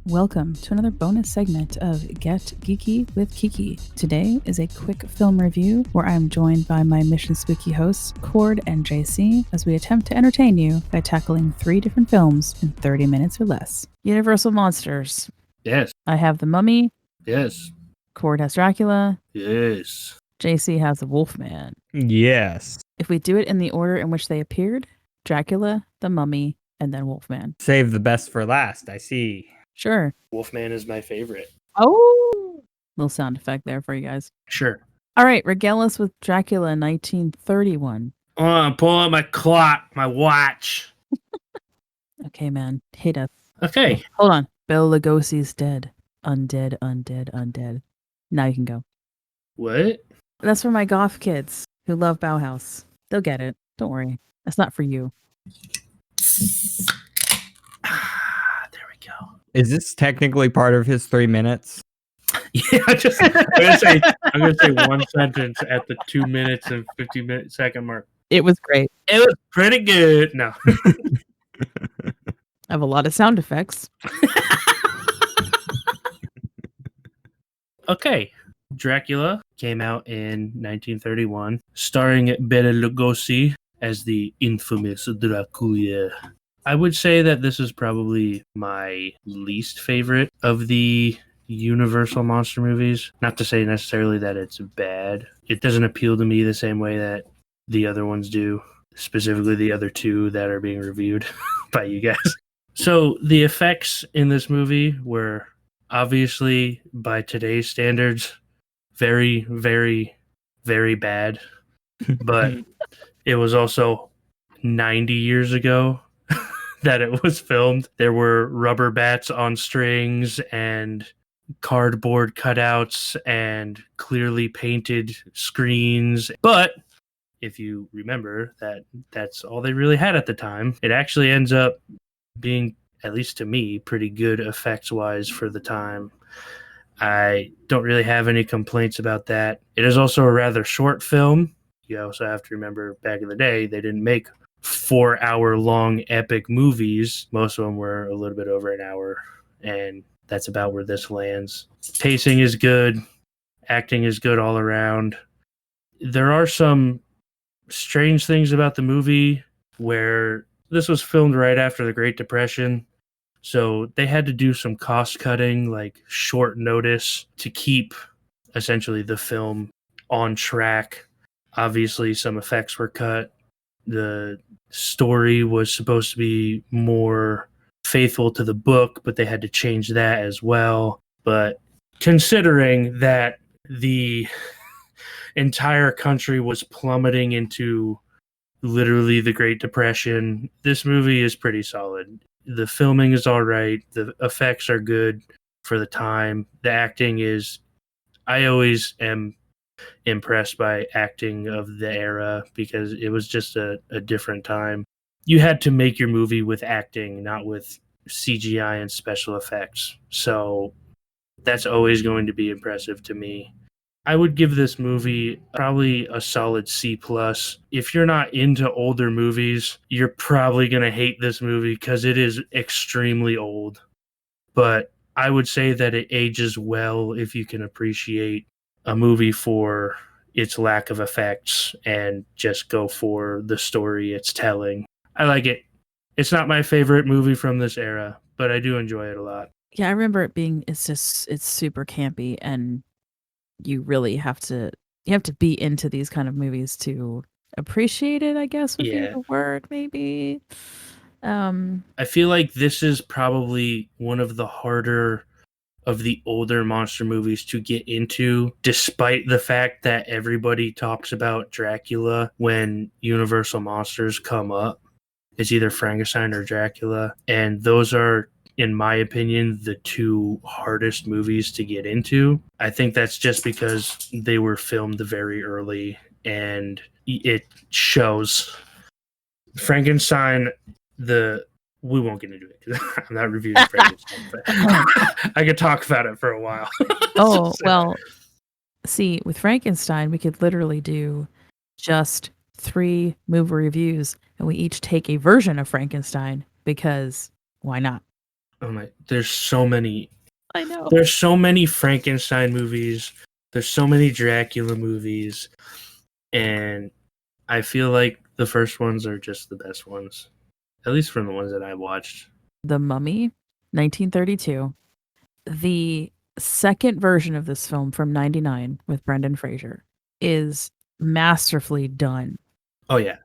Welcome to another bonus segment of Get Geeky with Kiki. Today is a quick film review where I'm joined by my Mission Spooky hosts, Cord and JC, as we attempt to entertain you by tackling 3 different films in 30 minutes or less. Universal Monsters. Yes. I have The Mummy. Yes. Cord has Dracula. Yes. JC has The Wolfman. Yes. If we do it in the order in which they appeared, Dracula, The Mummy, and then Wolfman. Save the best for last, I see. Sure. Wolfman is my favorite. Oh! Little sound effect there for you guys. Sure. All right, regale us with Dracula 1931. I'm pulling out my clock, my watch. Okay, man. Hit us. Okay. Hold on. Bela Lugosi's dead. Undead, undead, undead. Now you can go. What? That's for my goth kids who love Bauhaus. They'll get it. Don't worry. That's not for you. There we go. Is this technically part of his 3 minutes? Yeah, I'm gonna say one sentence at the 2 minutes and 50-second mark. It was great. It was pretty good. No. I have a lot of sound effects. Okay. Dracula came out in 1931, starring Bela Lugosi as the infamous Dracula. I would say that this is probably my least favorite of the Universal monster movies. Not to say necessarily that it's bad. It doesn't appeal to me the same way that the other ones do, specifically the other 2 that are being reviewed by you guys. So the effects in this movie were obviously, by today's standards, very, very, very bad. But it was also 90 years ago that it was filmed. There were rubber bats on strings and cardboard cutouts and clearly painted screens. But if you remember that that's all they really had at the time, it actually ends up being, at least to me, pretty good effects-wise for the time. I don't really have any complaints about that. It is also a rather short film. You also have to remember, back in the day, they didn't make 4-hour-long epic movies. Most of them were a little bit over an hour, and that's about where this lands. Pacing is good. Acting is good all around. There are some strange things about the movie where this was filmed right after the Great Depression, so they had to do some cost cutting, like short notice, to keep essentially the film on track. Obviously, some effects were cut. The story was supposed to be more faithful to the book, but they had to change that as well. But considering that the entire country was plummeting into literally the Great Depression, this movie is pretty solid. The filming is all right. The effects are good for the time. The acting is... I always am impressed by acting of the era because it was just a different time. You had to make your movie with acting, not with CGI and special effects. So that's always going to be impressive to me. I would give this movie probably a solid C+. If you're not into older movies, you're probably going to hate this movie because it is extremely old. But I would say that it ages well if you can appreciate a movie for its lack of effects and just go for the story it's telling. I like it. It's not my favorite movie from this era, but I do enjoy it a lot. Yeah, I remember it being, it's super campy, and you really have to be into these kind of movies to appreciate it, I guess would be the word, maybe. I feel like this is probably one of the harder of the older monster movies to get into, despite the fact that everybody talks about Dracula when Universal Monsters come up. It's either Frankenstein or Dracula, and those are, in my opinion, the 2 hardest movies to get into. I think that's just because they were filmed very early, and it shows. Frankenstein, we won't get into it because I'm not reviewing Frankenstein, but I could talk about it for a while. Oh, well, see, with Frankenstein, we could literally do just 3 movie reviews, and we each take a version of Frankenstein, because why not? Oh my! There's so many. I know. There's so many Frankenstein movies. There's so many Dracula movies, and I feel like the first ones are just the best ones, at least from the ones that I watched. The Mummy, 1932. The second version of this film from 99 with Brendan Fraser is masterfully done. Oh yeah,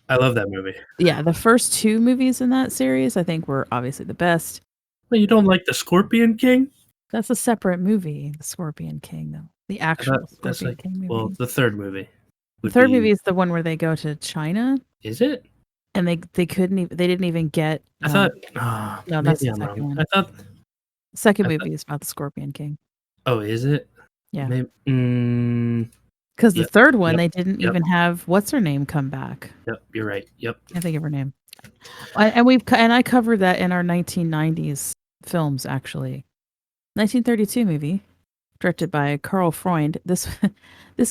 I love that movie. Yeah, the first two movies in that series I think were obviously the best. Well, you don't like the Scorpion King? That's a separate movie, The Scorpion King, though. The I actual thought that's Scorpion like King movie. well, the third movie. The would third be- movie is the one where they go to China Is it? and they didn't even get. I thought. No, that's maybe the I'm second wrong. one. I thought. The second I movie is about the Scorpion King. Oh, is it? Yeah. Maybe, Because the Yep, third one, yep, they didn't yep. even have what's her name come back. Yep, you're right. Yep. I think of her name. And I covered that in our 1990s films. Actually, 1932 movie directed by Karl Freund. This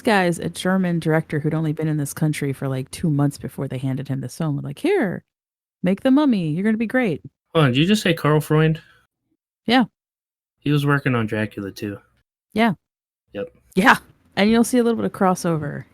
guy is a German director who'd only been in this country for like 2 months before they handed him this film. Like, here, make The Mummy. You're gonna be great. Hold on, did you just say Karl Freund? Yeah. He was working on Dracula too. Yeah. Yep. Yeah, and you'll see a little bit of crossover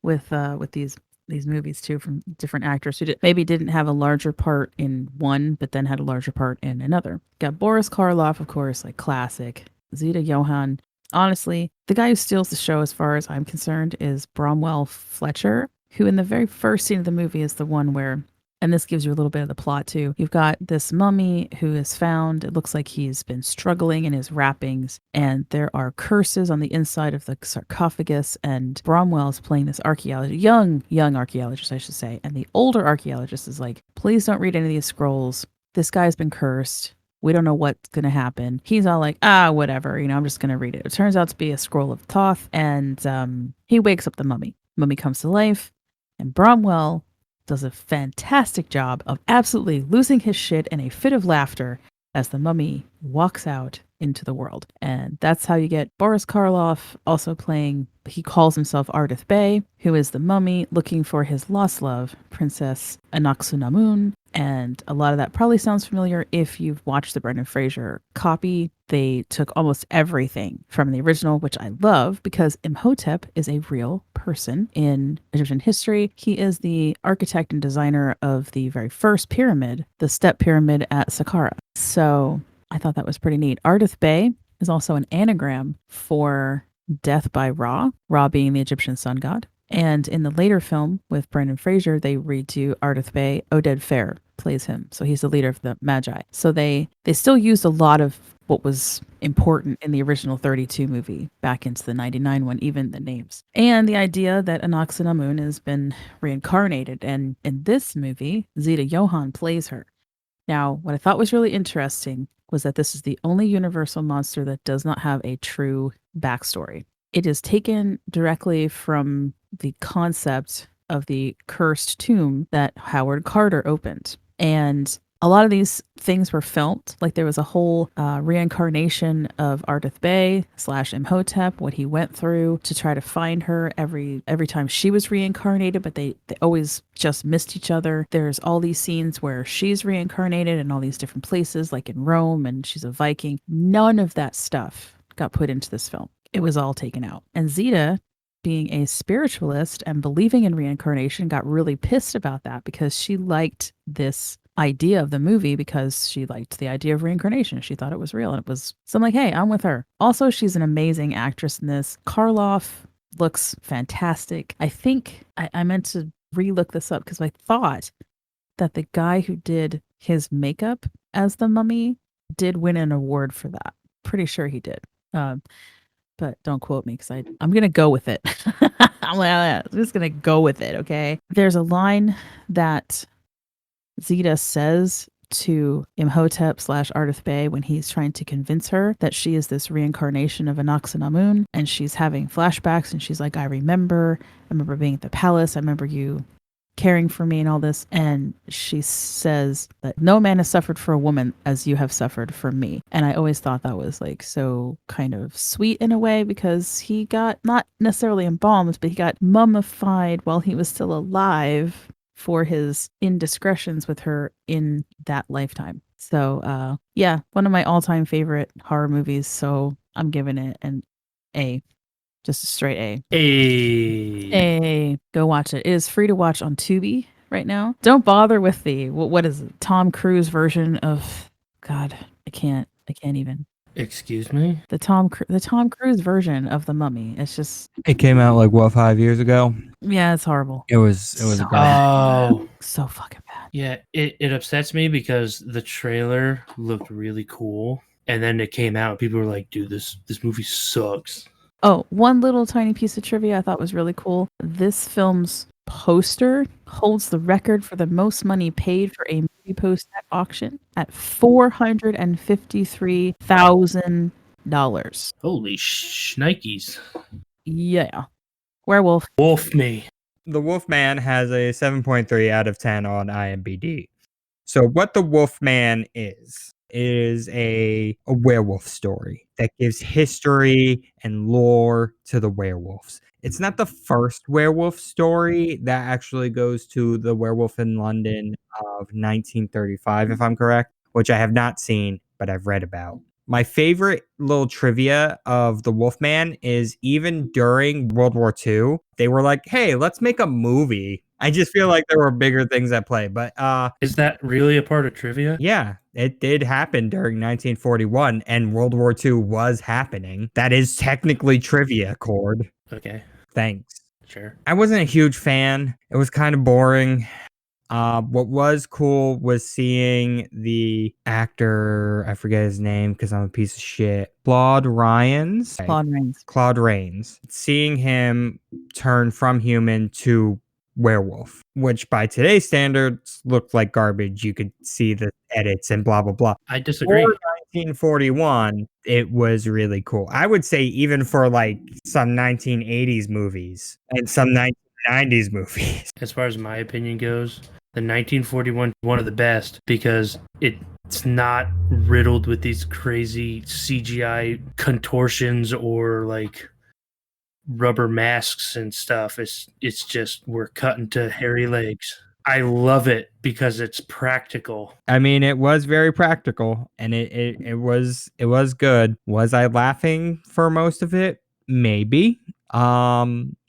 with these movies too from different actors who maybe didn't have a larger part in one, but then had a larger part in another. Got Boris Karloff, of course, like classic. Zita Johann. Honestly, the guy who steals the show, as far as I'm concerned, is Bromwell Fletcher, who in the very first scene of the movie is the one where, and this gives you a little bit of the plot too. You've got this mummy who is found. It looks like he's been struggling in his wrappings, and there are curses on the inside of the sarcophagus. And Bromwell's playing this archaeologist, young archaeologist, I should say. And the older archaeologist is like, please don't read any of these scrolls. This guy's been cursed. We don't know what's going to happen. He's all like, whatever, I'm just going to read it. It turns out to be a scroll of Thoth, and he wakes up the mummy. Mummy comes to life, and Bromwell does a fantastic job of absolutely losing his shit in a fit of laughter as the mummy walks out into the world. And that's how you get Boris Karloff also playing, he calls himself Ardith Bey, who is the mummy looking for his lost love, Princess Anaxunamun. And a lot of that probably sounds familiar if you've watched the Brendan Fraser copy. They took almost everything from the original, which I love because Imhotep is a real person in Egyptian history. He is the architect and designer of the very first pyramid, the step pyramid at Saqqara. So I thought that was pretty neat. Ardith Bey is also an anagram for death by Ra, Ra being the Egyptian sun god. And in the later film with Brendan Fraser, they redo Ardith Bey. Oded Fehr plays him. So he's the leader of the Magi. So they still used a lot of what was important in the original 32 movie back into the 99 one, even the names. And the idea that Anaxunamun has been reincarnated. And in this movie, Zita Johann plays her. Now, what I thought was really interesting was that this is the only Universal monster that does not have a true backstory. It is taken directly from the concept of the cursed tomb that Howard Carter opened. And a lot of these things were filmed. Like there was a whole reincarnation of Ardith Bey / Imhotep, what he went through to try to find her every time she was reincarnated, but they always just missed each other. There's all these scenes where she's reincarnated in all these different places, like in Rome, and she's a Viking. None of that stuff got put into this film. It was all taken out. And Zita, being a spiritualist and believing in reincarnation, got really pissed about that because she liked this idea of the movie because she liked the idea of reincarnation. She thought it was real. And it was, so I'm like, hey, I'm with her. Also, she's an amazing actress in this. Karloff looks fantastic. I think I meant to re-look this up because I thought that the guy who did his makeup as the mummy did win an award for that. Pretty sure he did. But don't quote me because I'm going to go with it. I'm just going to go with it, okay? There's a line that Zita says to Imhotep / Ardith Bey when he's trying to convince her that she is this reincarnation of Anaxunamun, and she's having flashbacks, and she's like, I remember being at the palace. I remember you caring for me and all this. And she says that no man has suffered for a woman as you have suffered for me. And I always thought that was like so kind of sweet in a way because he got not necessarily embalmed, but he got mummified while he was still alive for his indiscretions with her in that lifetime. So, yeah, one of my all-time favorite horror movies. So I'm giving it an A, just a straight A. Hey. Go watch it. It is free to watch on Tubi right now. Don't bother with the what is it? Tom Cruise version of God. I can't even. Excuse me? The Tom Cruise version of The Mummy. It's just It came out like what, 5 years ago? yeah, it's horrible. It was So a garbage. Oh. So fucking bad. Yeah, it upsets me because the trailer looked really cool. And then it came out and people were like, dude, this movie sucks. Oh, one little tiny piece of trivia I thought was really cool. This film's poster holds the record for the most money paid for a movie poster at auction at $453,000. Holy shnikes. Yeah. Werewolf. Wolf me. The Wolfman has a 7.3 out of 10 on IMDb. So what the Wolfman is a werewolf story that gives history and lore to the werewolves. It's not the first werewolf story that actually goes to the Werewolf in London of 1935, if I'm correct, which I have not seen, but I've read about. My favorite little trivia of the Wolfman is even during World War II, they were like, hey, let's make a movie. I just feel like there were bigger things at play. But Is that really a part of trivia? yeah, it did happen during 1941 and World War II was happening. That is technically trivia, Cord. Okay, Thanks. sure. I wasn't a huge fan. It was kind of boring. What was cool was seeing the actor, I forget his name because I'm a piece of shit, Claude Rains. Claude Rains. Seeing him turn from human to werewolf, which by today's standards looked like garbage. You could see the edits and blah, blah, blah. I disagree. For 1941, it was really cool. I would say even for like some 1980s movies and some 1990s movies. As far as my opinion goes, the 1941 is one of the best because it's not riddled with these crazy CGI contortions or like rubber masks and stuff. It's just we're cutting to hairy legs. I love it because it's practical. I mean, it was very practical and it was good. Was I laughing for most of it? Maybe.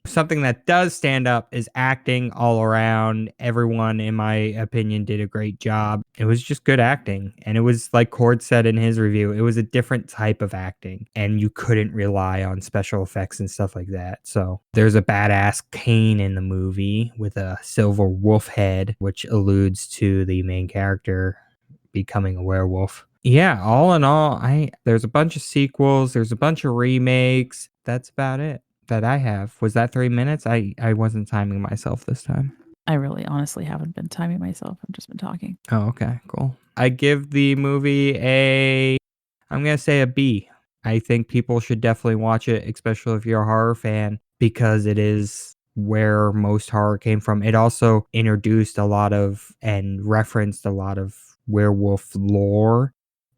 Something that does stand up is acting all around. Everyone, in my opinion, did a great job. It was just good acting. And it was like Cord said in his review, it was a different type of acting. And you couldn't rely on special effects and stuff like that. So there's a badass cane in the movie with a silver wolf head, which alludes to the main character becoming a werewolf. Yeah, all in all, there's a bunch of sequels, there's a bunch of remakes. That's about it that I have. Was that 3 minutes? I wasn't timing myself this time. I really honestly haven't been timing myself. I've just been talking. Oh, okay, cool. I give the movie I'm going to say a B. I think people should definitely watch it, especially if you're a horror fan, because it is where most horror came from. It also introduced a lot of and referenced a lot of werewolf lore.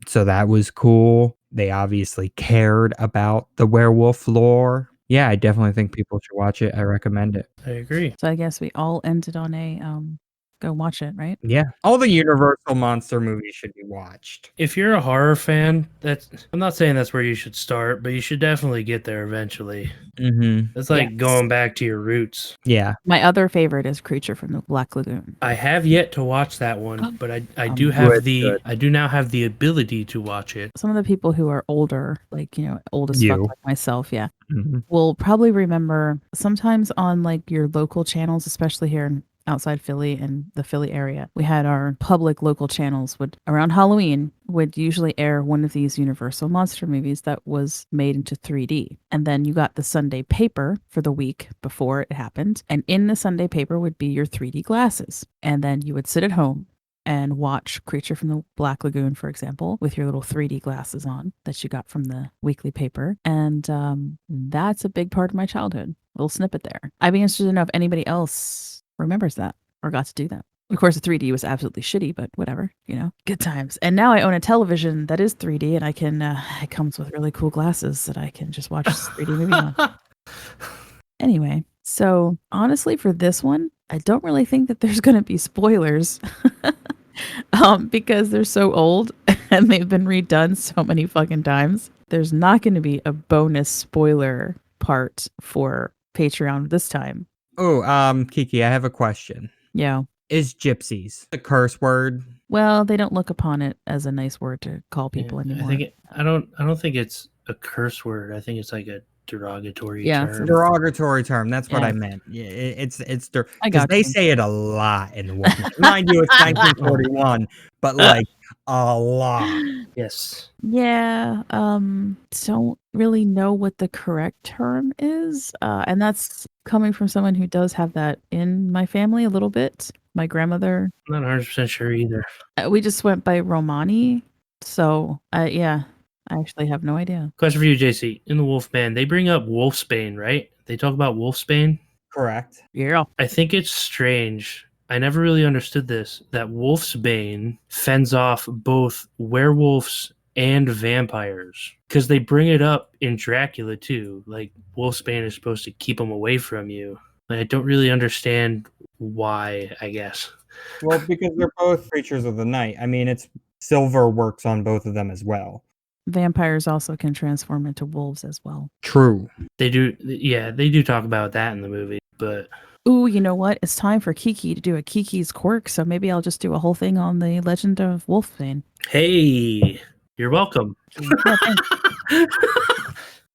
So that was cool. They obviously cared about the werewolf lore. Yeah, I definitely think people should watch it. I recommend it. I agree. So I guess we all ended on a go watch it, right? Yeah. All the Universal monster movies should be watched. If you're a horror fan, I'm not saying that's where you should start, but you should definitely get there eventually. Mm-hmm. It's like Yes. going back to your roots. Yeah. My other favorite is Creature from the Black Lagoon. I have yet to watch that one, but I do now have the ability to watch it. Some of the people who are older, like, old as fuck You. like myself, yeah, Mm-hmm. will probably remember sometimes on like your local channels, especially here in outside Philly and the Philly area, we had our public local channels around Halloween would usually air one of these Universal monster movies that was made into 3D. And then you got the Sunday paper for the week before it happened. And in the Sunday paper would be your 3D glasses. And then you would sit at home and watch Creature from the Black Lagoon, for example, with your little 3D glasses on that you got from the weekly paper. And that's a big part of my childhood. Little snippet there. I'd be interested to know if anybody else remembers that or got to do that. Of course, the 3D was absolutely shitty, but whatever, good times. And now I own a television that is 3D, and I can, it comes with really cool glasses that I can just watch 3D movies on. Anyway, so honestly, for this one, I don't really think that there's going to be spoilers. Because they're so old and they've been redone so many fucking times. There's not going to be a bonus spoiler part for Patreon this time. Oh, Kiki, I have a question. Yeah. Is gypsies a curse word? Well, they don't look upon it as a nice word to call people anymore. I don't think it's a curse word. I think it's like a derogatory Yeah, term. Derogatory term. That's what Yeah. I meant. Yeah, it's I because got they you. say it a lot in the Wolfman. Mind you, it's 1941, but like a lot. Yes. Yeah, don't really know what the correct term is. And that's coming from someone who does have that in my family a little bit. My grandmother, I'm not 100% sure either. we just went by Romani. So, yeah, I actually have no idea. Question for you, JC. In the Wolfman, they bring up Wolfsbane, right? They talk about Wolfsbane. Correct. Yeah. I think it's strange. I never really understood this, that Wolfsbane fends off both werewolves and vampires. Because they bring it up in Dracula too. Like, Wolfsbane is supposed to keep them away from you. Like, I don't really understand why, I guess. Well, because they're both creatures of the night. I mean, it's silver works on both of them as well. Vampires also can transform into wolves as well. True. They do talk about that in the movie, but Ooh, you know what? It's time for Kiki to do a Kiki's quirk, so maybe I'll just do a whole thing on the Legend of Wolfman. hey, you're welcome. Yeah, thanks.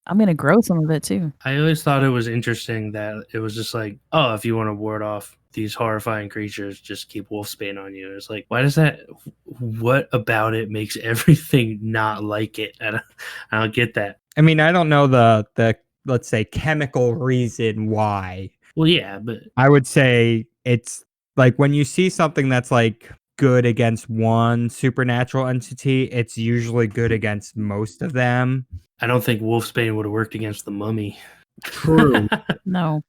I'm gonna grow some of it too. I always thought it was interesting that it was just like, oh, if you want to ward off these horrifying creatures, just keep Wolfsbane on you. It's like, why does that? What about it makes everything not like it? I don't get that. I mean, I don't know the let's say chemical reason why. Well, yeah, but I would say it's like when you see something that's like good against one supernatural entity, it's usually good against most of them. I don't think Wolfsbane would have worked against the Mummy. True. No,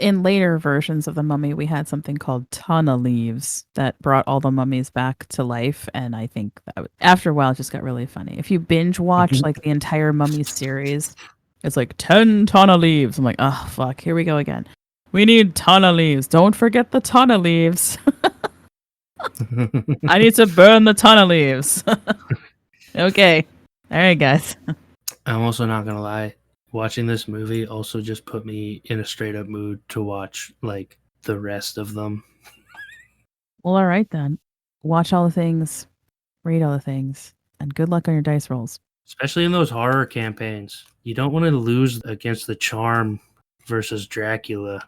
in later versions of the Mummy, we had something called Tana leaves that brought all the mummies back to life, and I think that after a while, it just got really funny. If you binge watch like the entire Mummy series, it's like 10 Tana leaves. I'm like, oh fuck, here we go again. We need Tana leaves. Don't forget the Tana leaves. I need to burn the Tana leaves. Okay, all right, guys. I'm also not gonna lie. Watching this movie also just put me in a straight up mood to watch like the rest of them. Well, all right then. Watch all the things, read all the things, and good luck on your dice rolls. Especially in those horror campaigns. You don't want to lose against the Charm versus Dracula.